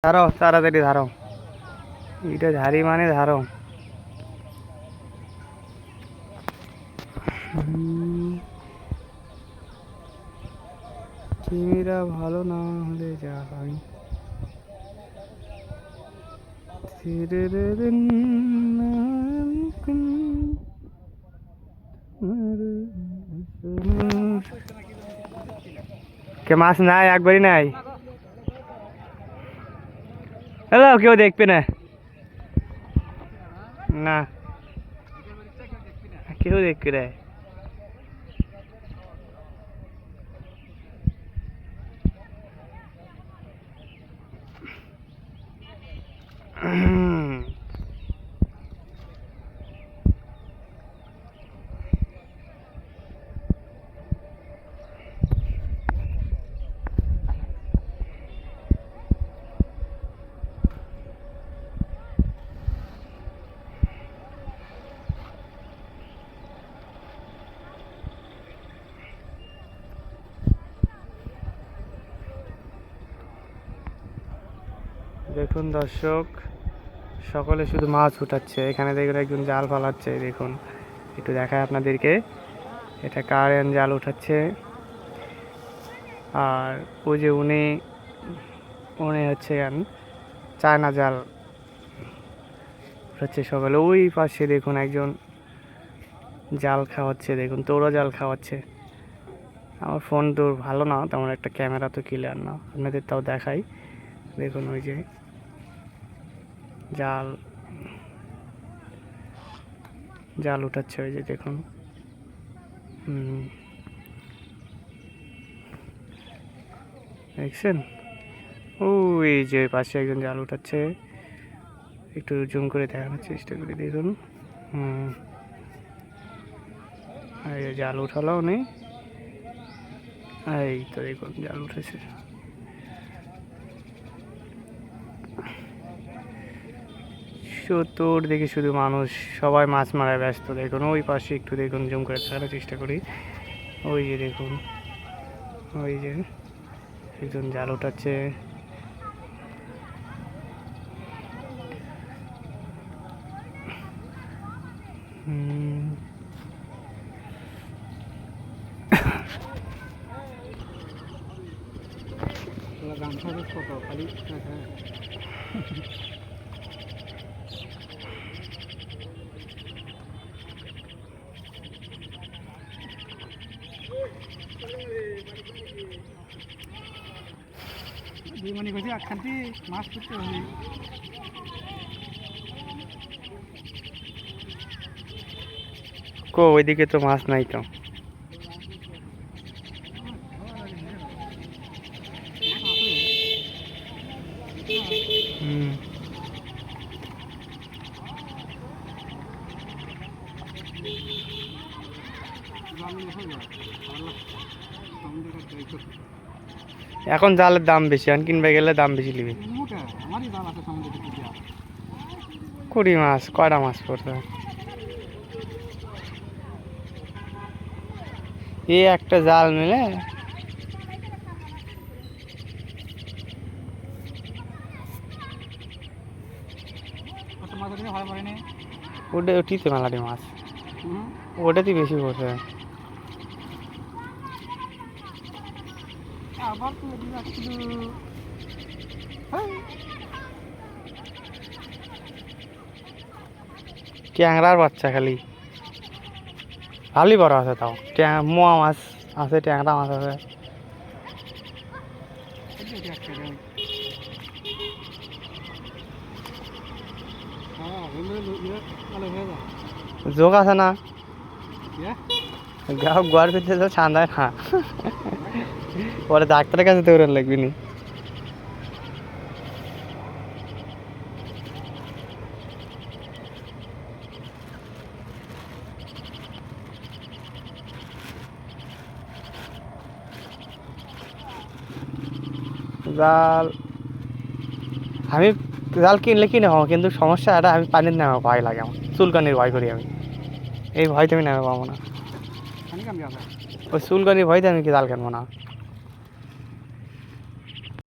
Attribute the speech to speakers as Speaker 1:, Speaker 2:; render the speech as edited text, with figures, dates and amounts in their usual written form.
Speaker 1: ধারো তাড়াতাড়ি ধারো, এটা ধারি মানে ধারো। চিংড়িরা ভালো না হলে যা হয়। কে মাছ নাই, একবারই নাই। হ্যালো, কেউ দেখবে না, না কেউ দেখবে না। দেখুন দর্শক, সকলে শুধু মাছ উঠাচ্ছে। এখানে দেখুন একজন জাল ফালাচ্ছে, দেখুন একটু দেখায় আপনাদেরকে। এটা কারেন্ট জাল উঠাচ্ছে। আর ওই যে উনি হচ্ছে চায়না জাল উঠাচ্ছে সকালে। ওই পাশে দেখুন একজন জাল খাওয়াচ্ছে, দেখুন তোরা জাল খাওয়াচ্ছে। আমার ফোন তো ভালো না, তেমন একটা ক্যামেরা তো ক্লিয়ার না, আপনাদের তাও দেখাই। দেখুন ওই যে জাল জাল উঠাচ্ছে, ওই যে দেখুন। দেখছেন ওই যে পাশে একজন জাল উঠাচ্ছে, একটু জুম করে দেখানোর চেষ্টা করি, দেখুন। এই জাল উঠালো উনি, এই তো দেখুন জাল উঠেছে। চতুর্দিকে শুধু মানুষ, সবাই মাছ মারায় ব্যস্ত। দেখুন ওই পাশে একটু দেখুন, জুম করে দেখানোর চেষ্টা করি। ওই যে দেখুন, ওই যে একজন জাল উঠাচ্ছে। কো ওইদিকে তো মাছ নাই তো। এখন জালের দাম বেশি, এখন কিনবে গেলে দাম বেশি নিবি। কুড়ি মাছ, কয়টা মাছ পড়বে? এই একটা জাল নিলে ওটিতে মেলাটি মাছ, ওটাতে বেশি পড়ছে। ট্যাংরার বাচ্চা খালি ভালোই বড় আছে, তাও মোয়া মাছ আছে, ট্যাংরা মাছ আছে। যোগ আছে না, গোয়ার ভিতরে তো ছান্দায় না, পরে ডাক্তারের কাছে দৌড়ান লাগবি নি। জাল আমি জাল কিনলে কিনে হবো, কিন্তু সমস্যা এটা আমি পানির নামে ভয় লাগে, আমার চুলকানির ভয় করি আমি। এই ভয়তে আমি নামে পাবো না, ওই চুলকানির ভয়তে আমি কি জাল কিনবো না।